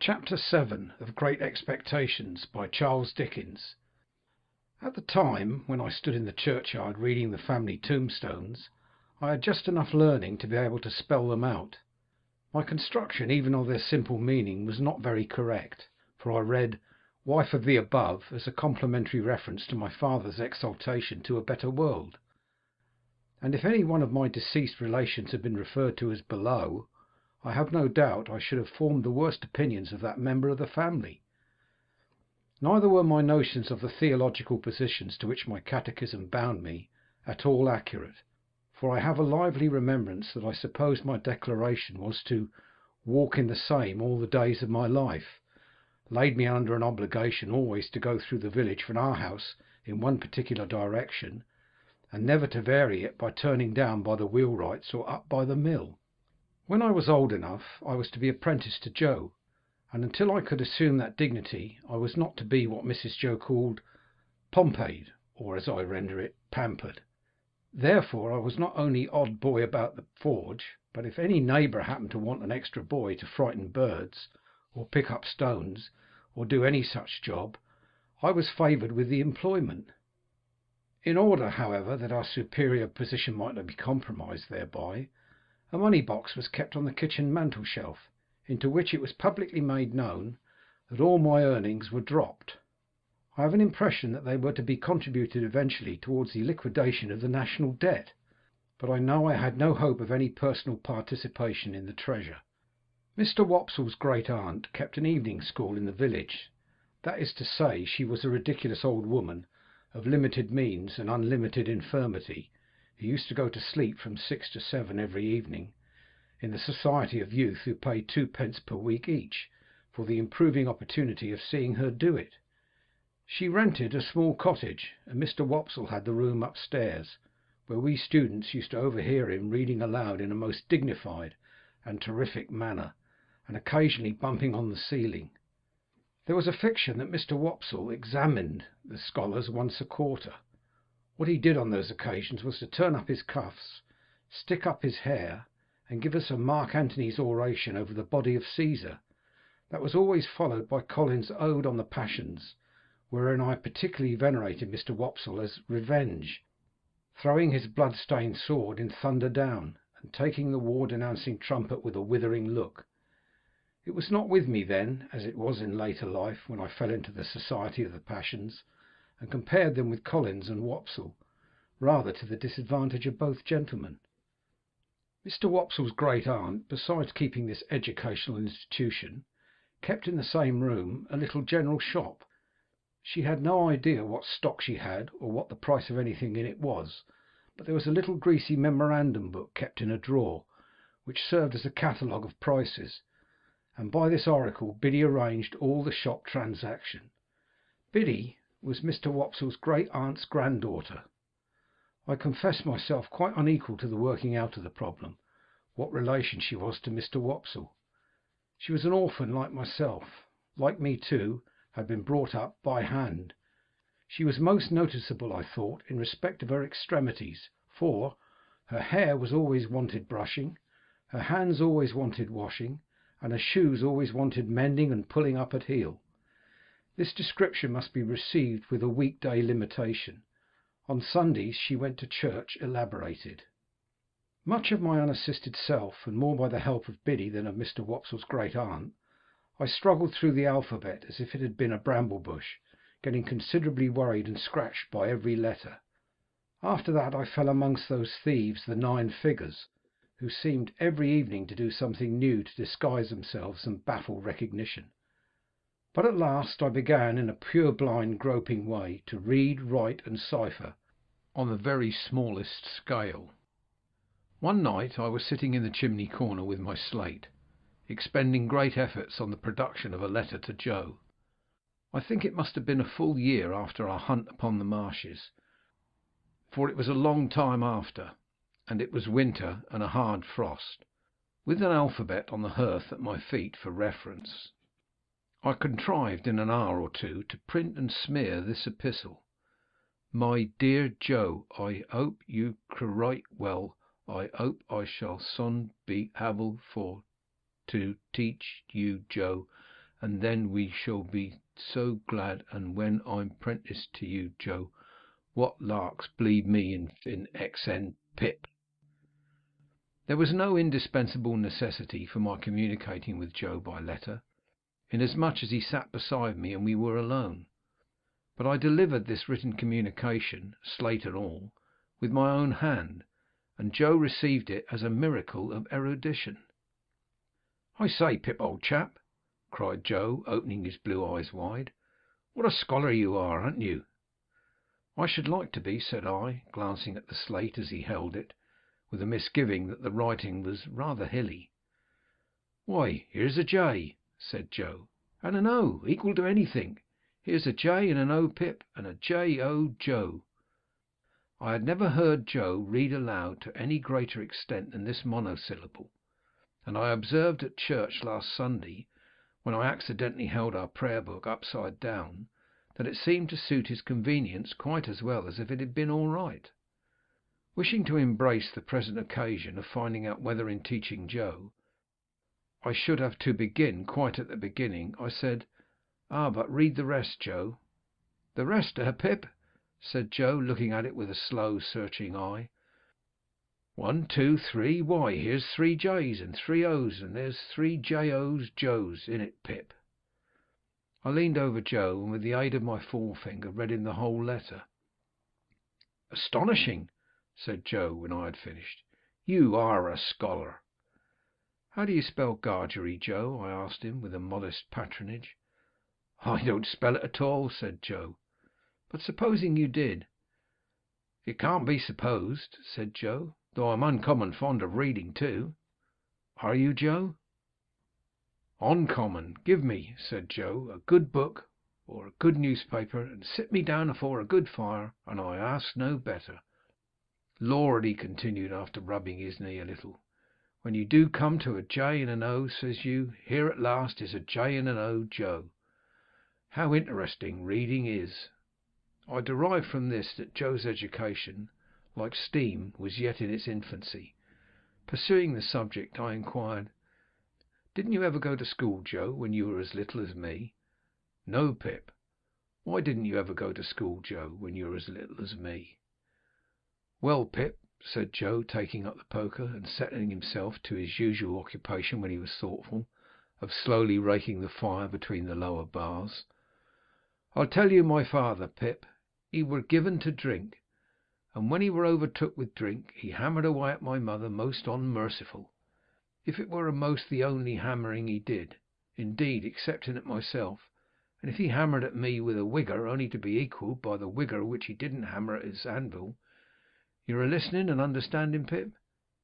Chapter 7 of Great Expectations by Charles Dickens. At the time when I stood in the churchyard reading the family tombstones, I had just enough learning to be able to spell them out. My construction even of their simple meaning was not very correct, for I read "wife of the above" as a complimentary reference to my father's exaltation to a better world, and if any one of my deceased relations had been referred to as below, I have no doubt I should have formed the worst opinions of that member of the family. Neither were my notions of the theological positions to which my catechism bound me at all accurate, for I have a lively remembrance that I supposed my declaration was to walk in the same all the days of my life, laid me under an obligation always to go through the village from our house in one particular direction, and never to vary it by turning down by the wheelwrights or up by the mill. When I was old enough, I was to be apprenticed to Joe, and until I could assume that dignity I was not to be what Mrs. Joe called pompeyed, or, as I render it, pampered. Therefore I was not only odd boy about the forge, but if any neighbour happened to want an extra boy to frighten birds, or pick up stones, or do any such job, I was favoured with the employment. In order, however, that our superior position might not be compromised thereby, a money box was kept on the kitchen mantelshelf, into which it was publicly made known that all my earnings were dropped. I have an impression that they were to be contributed eventually towards the liquidation of the national debt, but I know I had no hope of any personal participation in the treasure. Mr. Wopsle's great aunt kept an evening school in the village. That is to say, she was a ridiculous old woman of limited means and unlimited infirmity, who used to go to sleep from 6 to 7 every evening, in the society of youth who paid 2d. per week each for the improving opportunity of seeing her do it. She rented a small cottage, and Mr. Wopsle had the room upstairs, where we students used to overhear him reading aloud in a most dignified and terrific manner, and occasionally bumping on the ceiling. There was a fiction that Mr. Wopsle examined the scholars once a quarter. What he did on those occasions was to turn up his cuffs, stick up his hair, and give us a Mark Antony's oration over the body of Caesar. That was always followed by Collins's Ode on the Passions, wherein I particularly venerated Mr. Wopsle as Revenge, throwing his blood-stained sword in thunder down, and taking the war-denouncing trumpet with a withering look. It was not with me then, as it was in later life, when I fell into the society of the passions, and compared them with Collins and Wopsle, rather to the disadvantage of both gentlemen. Mr. Wopsle's great aunt, besides keeping this educational institution, kept in the same room a little general shop. She had no idea what stock she had, or what the price of anything in it was, but there was a little greasy memorandum book kept in a drawer, which served as a catalogue of prices, and by this oracle Biddy arranged all the shop transaction. Biddy was Mr. Wopsle's great aunt's granddaughter. I confess myself quite unequal to the working out of the problem, what relation she was to Mr. Wopsle. She was an orphan like myself, like me too, had been brought up by hand. She was most noticeable, I thought, in respect of her extremities, for her hair was always wanted brushing, her hands always wanted washing, and her shoes always wanted mending and pulling up at heel. This description must be received with a weekday limitation. On Sundays she went to church elaborated. Much of my unassisted self, and more by the help of Biddy than of Mr. Wopsle's great aunt, I struggled through the alphabet as if it had been a bramble bush, getting considerably worried and scratched by every letter. After that I fell amongst those thieves, the 9 figures, who seemed every evening to do something new to disguise themselves and baffle recognition. But at last I began, in a pure-blind, groping way, to read, write, and cipher on the very smallest scale. One night I was sitting in the chimney corner with my slate, expending great efforts on the production of a letter to Joe. I think it must have been a full year after our hunt upon the marshes, for it was a long time after, and it was winter and a hard frost, with an alphabet on the hearth at my feet for reference. I contrived in an hour or two to print and smear this epistle: "My dear Joe, I hope you write well. I hope I shall soon be able for to teach you Joe, and then we shall be so glad. And when I'm 'prentice to you, Joe, what larks bleed me in XN Pip. There was no indispensable necessity for my communicating with Joe by letter, inasmuch as he sat beside me and we were alone. But I delivered this written communication, slate and all, with my own hand, and Joe received it as a miracle of erudition. "I say, Pip, old chap," cried Joe, opening his blue eyes wide, "what a scholar you are, aren't you?" "I should like to be," said I, glancing at the slate as he held it, with a misgiving that the writing was rather hilly. "Why, here's a J," said Joe, "and an O, equal to anything. Here's a J and an O, Pip, and a J-O, Joe." I had never heard Joe read aloud to any greater extent than this monosyllable, and I observed at church last Sunday, when I accidentally held our prayer book upside down, that it seemed to suit his convenience quite as well as if it had been all right. Wishing to embrace the present occasion of finding out whether in teaching Joe I should have to begin quite at the beginning, I said, "But read the rest, Joe." "The rest, Pip?" said Joe, looking at it with a slow, searching eye. "1, 2, 3. Why, here's 3 J's and 3 O's, and there's 3 J-O's, Joes, in it, Pip." I leaned over Joe, and with the aid of my forefinger read him the whole letter. "Astonishing," said Joe, when I had finished. "You are a scholar." "How do you spell Gargery, Joe?" I asked him, with a modest patronage. "I don't spell it at all," said Joe. "But supposing you did?" "It can't be supposed," said Joe, "though I'm uncommon fond of reading too." "Are you, Joe?" "Oncommon. Give me," said Joe, "a good book or a good newspaper, and sit me down afore a good fire, and I ask no better. Lord," he continued, after rubbing his knee a little, "when you do come to a J and an O, says you, here at last is a J and an O, Joe. How interesting reading is." I derived from this that Joe's education, like steam, was yet in its infancy. Pursuing the subject, I inquired, "Didn't you ever go to school, Joe, when you were as little as me?" "No, Pip." "Why didn't you ever go to school, Joe, when you were as little as me?" "Well, Pip," said Joe, taking up the poker and settling himself to his usual occupation when he was thoughtful, of slowly raking the fire between the lower bars, "I'll tell you my father, Pip. He were given to drink, and when he were overtook with drink, he hammered away at my mother most unmerciful. If it were a'most the only hammering he did, indeed, excepting at myself, and if he hammered at me with a wigger only to be equalled by the wigger which he didn't hammer at his anvil. You're a listening and understanding, Pip?"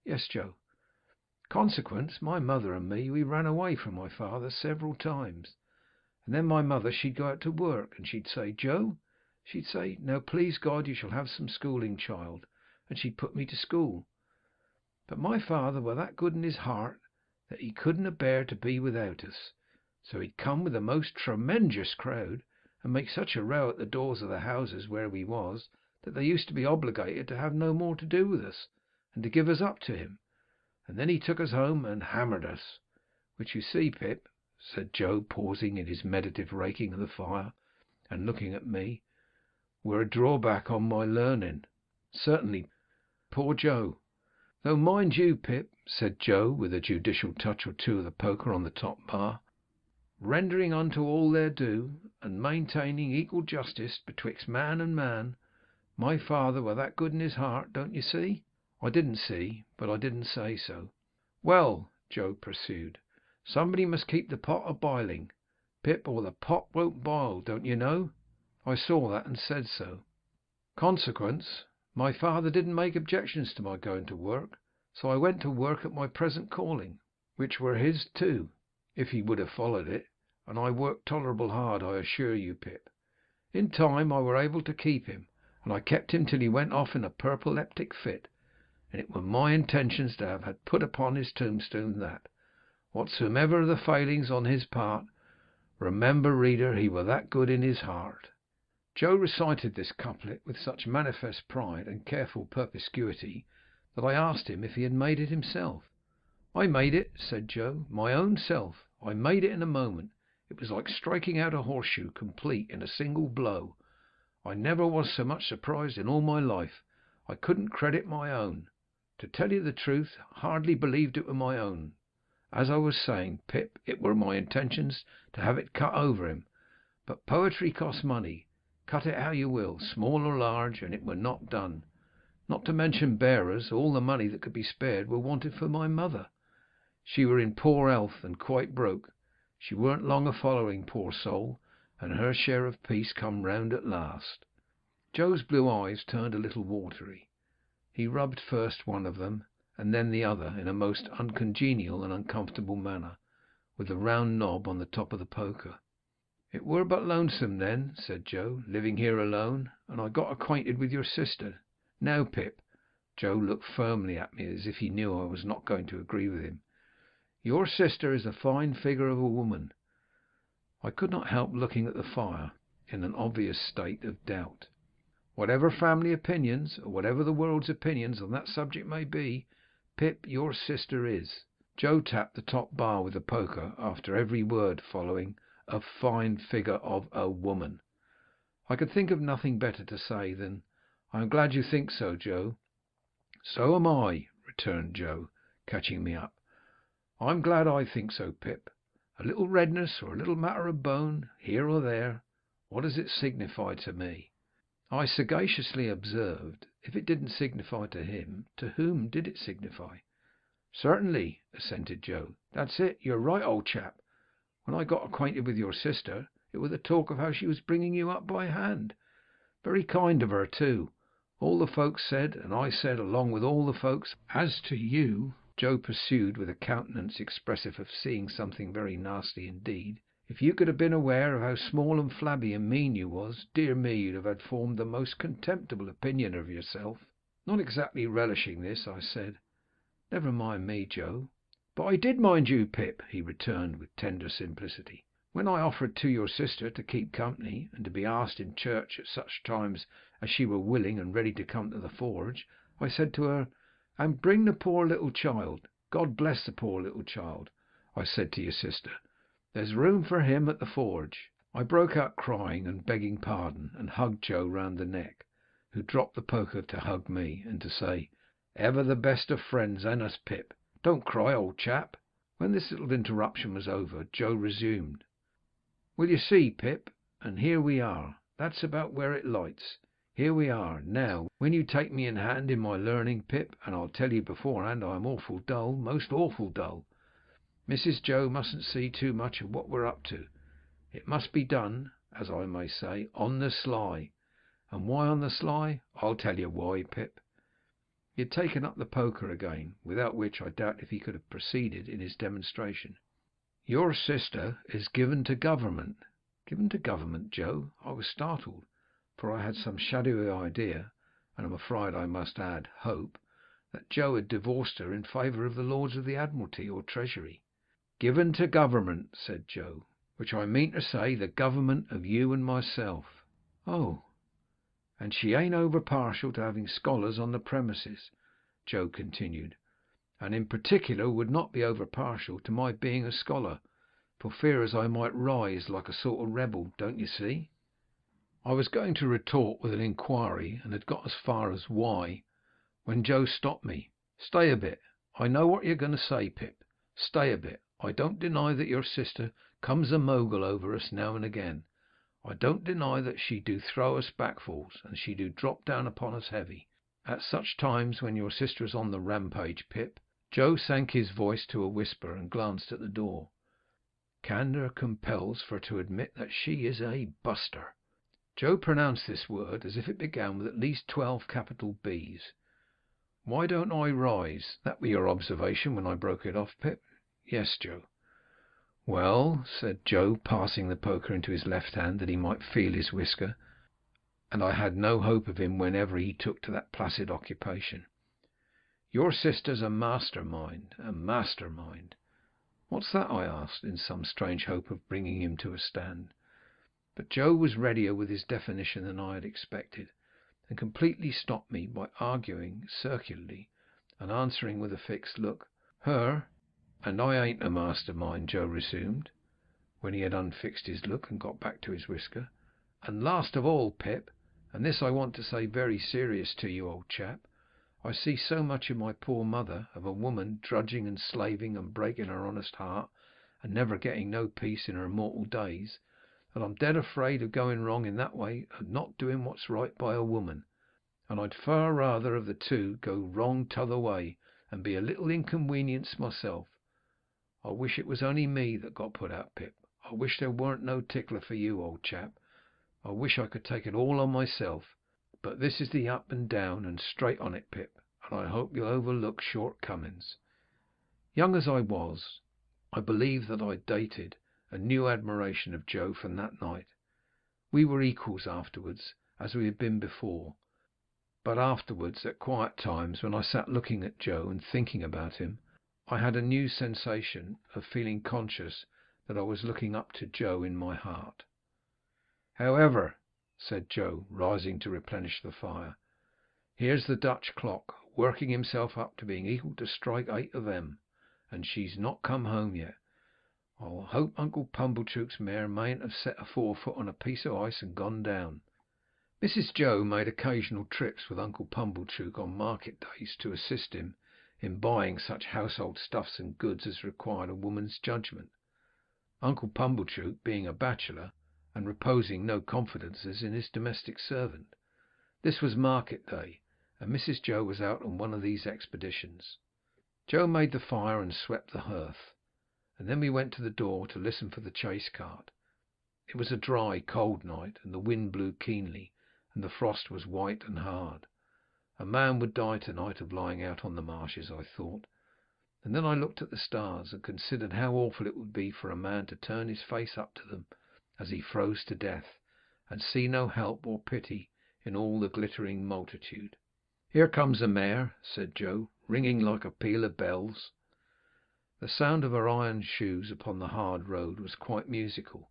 "Yes, Joe." "Consequence, my mother and me, we ran away from my father several times, and then my mother, she'd go out to work, and she'd say, 'Joe,' she'd say, 'now, please God, you shall have some schooling, child,' and she'd put me to school. But my father were that good in his heart that he couldn't bear to be without us, so he'd come with a most tremenjous crowd, and make such a row at the doors of the houses where we was, that they used to be obligated to have no more to do with us, and to give us up to him. And then he took us home and hammered us, which you see, Pip," said Joe, pausing in his meditative raking of the fire, and looking at me, "were a drawback on my learning." "Certainly, poor Joe. Though, mind you, Pip," said Joe, with a judicial touch or two of the poker on the top bar, "rendering unto all their due, and maintaining equal justice betwixt man and man, my father were that good in his heart, don't you see?" I didn't see, but I didn't say so. "Well," Joe pursued, "somebody must keep the pot a biling, Pip, or the pot won't boil, don't you know?" I saw that, and said so. "Consequence, my father didn't make objections to my going to work, so I went to work at my present calling, which were his too, if he would have followed it, and I worked tolerable hard, I assure you, Pip. In time I were able to keep him, and I kept him till he went off in a purpleptic fit, and it were my intentions to have had put upon his tombstone that, whatsoever the failings on his part, remember, reader, he were that good in his heart." Joe recited this couplet with such manifest pride and careful perspicuity that I asked him if he had made it himself. "I made it," said Joe, "my own self. I made it in a moment. It was like striking out a horseshoe complete in a single blow. I never was so much surprised in all my life. I couldn't credit my own. To tell you the truth, hardly believed it were my own. As I was saying, Pip, it were my intentions to have it cut over him. But poetry costs money. Cut it how you will, small or large, and it were not done. Not to mention bearers, all the money that could be spared were wanted for my mother. She were in poor health, and quite broke. She weren't long a following, poor soul, and her share of peace come round at last." Joe's blue eyes turned a little watery. He rubbed first one of them and then the other in a most uncongenial and uncomfortable manner, with the round knob on the top of the poker. "It were but lonesome then," said Joe, "living here alone, and I got acquainted with your sister. Now, Pip," Joe looked firmly at me as if he knew I was not going to agree with him, "your sister is a fine figure of a woman." I could not help looking at the fire in an obvious state of doubt. "Whatever family opinions, or whatever the world's opinions on that subject may be, Pip, your sister is." Joe tapped the top bar with the poker, after every word following "a fine figure of a woman." I could think of nothing better to say than, "I am glad you think so, Joe." "So am I," returned Joe, catching me up. "I'm glad I think so, Pip. A little redness, or a little matter of bone, here or there, what does it signify to me?" I sagaciously observed, if it didn't signify to him, to whom did it signify? "Certainly," assented Joe. "That's it. You're right, old chap. When I got acquainted with your sister, it was the talk of how she was bringing you up by hand. Very kind of her, too. All the folks said, and I said along with all the folks, as to you," Joe pursued with a countenance expressive of seeing something very nasty indeed, "if you could have been aware of how small and flabby and mean you was, dear me, you'd have had formed the most contemptible opinion of yourself." Not exactly relishing this, I said, "Never mind me, Joe." "But I did mind you, Pip," he returned with tender simplicity. "When I offered to your sister to keep company, and to be asked in church at such times as she were willing and ready to come to the forge, I said to her, 'And bring the poor little child. God bless the poor little child,' I said to your sister. 'There's room for him at the forge.'" I broke out crying and begging pardon, and hugged Joe round the neck, who dropped the poker to hug me, and to say, "Ever the best of friends, and us, Pip. Don't cry, old chap." When this little interruption was over, Joe resumed, "Well, you see, Pip, and here we are. That's about where it lights. Here we are. Now, when you take me in hand in my learning, Pip, and I'll tell you beforehand I'm awful dull, most awful dull. Mrs. Joe mustn't see too much of what we're up to. It must be done, as I may say, on the sly. And why on the sly? I'll tell you why, Pip." He had taken up the poker again, without which I doubt if he could have proceeded in his demonstration. "Your sister is given to government." "Given to government, Joe?" I was startled, for I had some shadowy idea, and I'm afraid I must add hope, that Joe had divorced her in favour of the Lords of the Admiralty or Treasury. "Given to government," said Joe, "which I mean to say the government of you and myself." "Oh, and she ain't over partial to having scholars on the premises," Joe continued, "and in particular would not be over partial to my being a scholar, for fear as I might rise like a sort of rebel, don't you see?" I was going to retort with an inquiry, and had got as far as "why," when Joe stopped me. "Stay a bit. I know what you're going to say, Pip. Stay a bit. I don't deny that your sister comes a mogul over us now and again. I don't deny that she do throw us backfalls, and she do drop down upon us heavy. At such times when your sister is on the rampage, Pip," Joe sank his voice to a whisper and glanced at the door, "candour compels for to admit that she is a buster." Joe pronounced this word as if it began with at least 12 capital B's. "Why don't I rise? That were your observation when I broke it off, Pip?" "Yes, Joe." "Well," said Joe, passing the poker into his left hand that he might feel his whisker, and I had no hope of him whenever he took to that placid occupation, "your sister's a mastermind, a mastermind." "What's that?" I asked, in some strange hope of bringing him to a stand. But Joe was readier with his definition than I had expected, and completely stopped me by arguing circularly, and answering with a fixed look. "Her. And I ain't a mastermind," Joe resumed. when he had unfixed his look and got back to his whisker. "And last of all, Pip, and this I want to say very serious to you, old chap, I see so much in my poor mother, of a woman drudging and slaving and breaking her honest heart and never getting no peace in her mortal days, that I'm dead afraid of going wrong in that way, of not doing what's right by a woman, and I'd far rather of the two go wrong t'other way and be a little inconvenienced myself. I wish it was only me that got put out, Pip. I wish there weren't no tickler for you, old chap. I wish I could take it all on myself. But this is the up and down and straight on it, Pip, and I hope you'll overlook shortcomings." Young as I was, I believe that I dated a new admiration of Joe from that night. We were equals afterwards, as we had been before. But afterwards, at quiet times, when I sat looking at Joe and thinking about him, I had a new sensation of feeling conscious that I was looking up to Joe in my heart. "However," said Joe, rising to replenish the fire, "here's the Dutch clock working himself up to being equal to strike 8 of 'em, and she's not come home yet. I hope Uncle Pumblechook's mare mayn't have set a forefoot on a piece of ice and gone down." Mrs. Joe made occasional trips with Uncle Pumblechook on market days to assist him in buying such household stuffs and goods as required a woman's judgment, Uncle Pumblechook being a bachelor and reposing no confidences in his domestic servant. This was market day, and Mrs. Joe was out on one of these expeditions. Joe made the fire and swept the hearth, and then we went to the door to listen for the chaise cart. It was a dry, cold night, and the wind blew keenly, and the frost was white and hard. A man would die tonight of lying out on the marshes, I thought, and then I looked at the stars and considered how awful it would be for a man to turn his face up to them as he froze to death, and see no help or pity in all the glittering multitude. "Here comes a mare," said Joe, ringing like a peal of bells. The sound of her iron shoes upon the hard road was quite musical,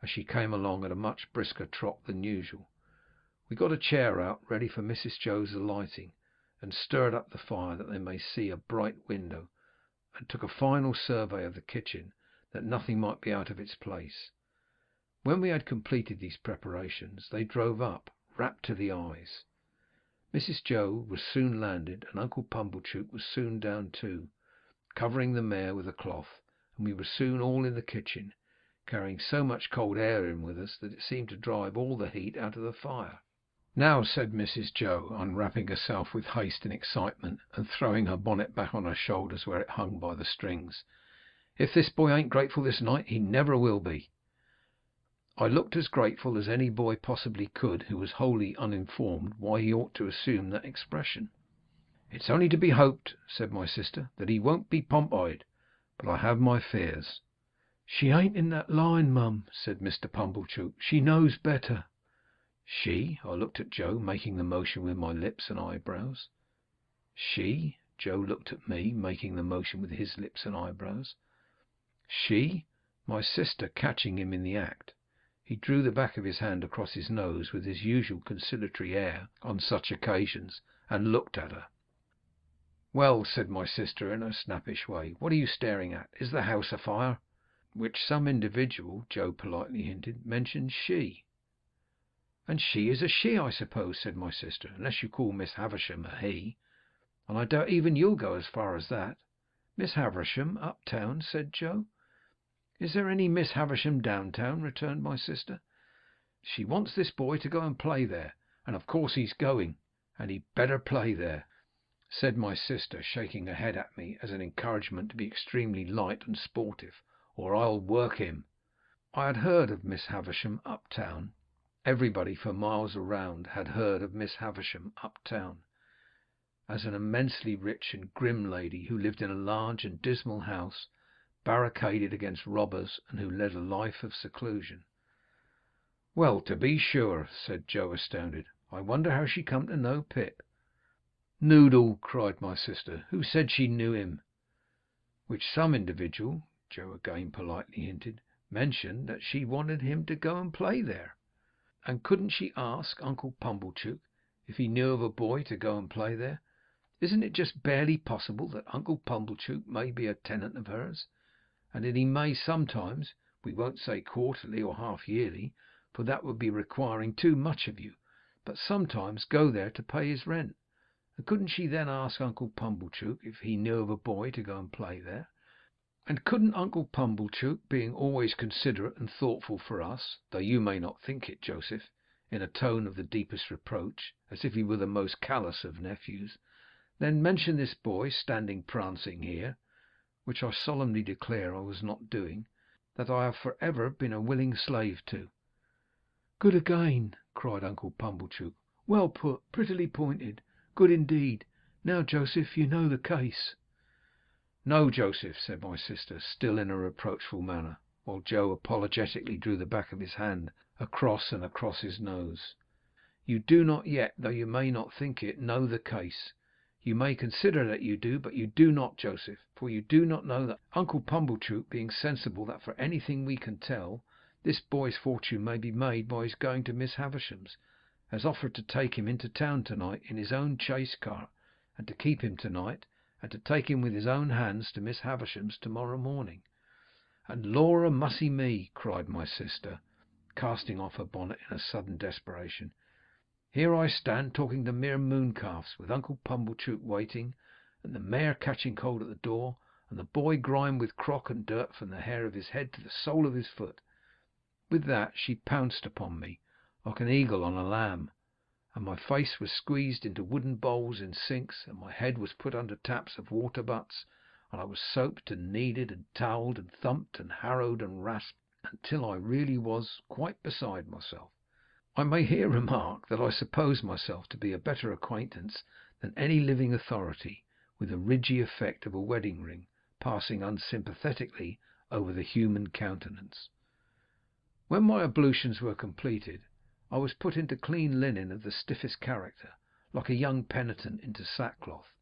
as she came along at a much brisker trot than usual. We got a chair out ready for Mrs. Joe's alighting, and stirred up the fire that they may see a bright window, and took a final survey of the kitchen, that nothing might be out of its place. When we had completed these preparations, they drove up, wrapped to the eyes. Mrs. Joe was soon landed, and Uncle Pumblechook was soon down too, covering the mare with a cloth, and we were soon all in the kitchen, carrying so much cold air in with us that it seemed to drive all the heat out of the fire. "Now," said Mrs. Joe, unwrapping herself with haste and excitement, and throwing her bonnet back on her shoulders where it hung by the strings, "if this boy ain't grateful this night, he never will be." I looked as grateful as any boy possibly could who was wholly uninformed why he ought to assume that expression. "It's only to be hoped," said my sister, "that he won't be pomp-eyed, but I have my fears." "She ain't in that line, mum," said Mr. Pumblechook. "She knows better." "She?" I looked at Joe, making the motion with my lips and eyebrows. "She?" Joe looked at me, making the motion with his lips and eyebrows. "She?" My sister catching him in the act, he drew the back of his hand across his nose with his usual conciliatory air on such occasions, and looked at her. "Well," said my sister in her snappish way, "what are you staring at? Is the house afire?" Which some individual, Joe politely hinted, mentioned she. "And she is a she, I suppose," said my sister, "unless you call Miss Havisham a he, and I doubt even you'll go as far as that." "Miss Havisham uptown?" said Joe. "Is there any Miss Havisham downtown?" returned my sister. "She wants this boy to go and play there, and of course he's going, and he'd better play there," said my sister, shaking her head at me as an encouragement to be extremely light and sportive, "or I'll work him." I had heard of Miss Havisham uptown. Everybody for miles around had heard of Miss Havisham uptown, as an immensely rich and grim lady who lived in a large and dismal house, barricaded against robbers, and who led a life of seclusion. "Well, to be sure," said Joe, astounded. "I wonder how she come to know Pip." "Noodle!" cried my sister. "Who said she knew him?" Which some individual, Joe again politely hinted, mentioned that she wanted him to go and play there. And couldn't she ask Uncle Pumblechook if he knew of a boy to go and play there? Isn't it just barely possible that Uncle Pumblechook may be a tenant of hers, and that he may sometimes, We won't say quarterly or half yearly, for that would be requiring too much of you, but sometimes go there to pay his rent. And couldn't she then ask Uncle Pumblechook if he knew of a boy to go and play there? And couldn't Uncle Pumblechook, being always considerate and thoughtful for us, though you may not think it, Joseph, in a tone of the deepest reproach, as if he were the most callous of nephews, then mention this boy standing prancing here, which I solemnly declare I was not doing, that I have for ever been a willing slave to? "Good again," cried Uncle Pumblechook. "Well put, prettily pointed, good indeed. Now, Joseph, you know the case." "No, Joseph," said my sister, still in a reproachful manner, while Joe apologetically drew the back of his hand across and across his nose. "You do not yet, though you may not think it, know the case. You may consider that you do, but you do not, Joseph, for you do not know that Uncle Pumblechook, being sensible that for anything we can tell, this boy's fortune may be made by his going to Miss Havisham's, has offered to take him into town tonight in his own chaise cart, and to keep him tonight, and to take him with his own hands to Miss Havisham's tomorrow morning." "And Laura mussy me," cried my sister, casting off her bonnet in a sudden desperation, "here I stand talking to mere mooncalves, with Uncle Pumblechook waiting, and the mare catching cold at the door, and the boy grimed with crock and dirt from the hair of his head to the sole of his foot." With that she pounced upon me like an eagle on a lamb, and my face was squeezed into wooden bowls in sinks, and my head was put under taps of water butts, and I was soaped and kneaded and towelled and thumped and harrowed and rasped, until I really was quite beside myself. I may here remark that I suppose myself to be a better acquaintance than any living authority with the ridgy effect of a wedding ring passing unsympathetically over the human countenance. When my ablutions were completed, I was put into clean linen of the stiffest character, like a young penitent into sackcloth,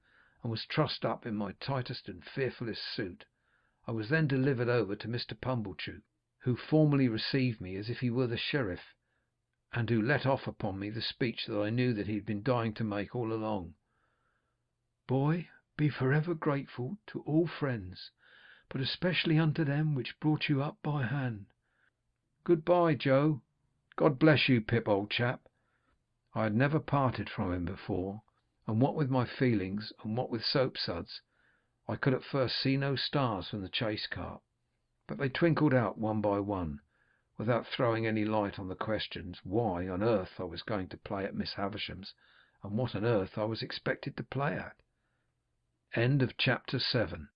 and was trussed up in my tightest and fearfullest suit. I was then delivered over to Mr. Pumblechook, who formally received me as if he were the sheriff, and who let off upon me the speech that I knew that he had been dying to make all along. "Boy, be for ever grateful to all friends, but especially unto them which brought you up by hand. Good-bye, Joe. God bless you, Pip, old chap." I had never parted from him before, and what with my feelings, and what with soap suds, I could at first see no stars from the chaise cart, but they twinkled out one by one, without throwing any light on the questions why on earth I was going to play at Miss Havisham's, and what on earth I was expected to play at. Chapter 7.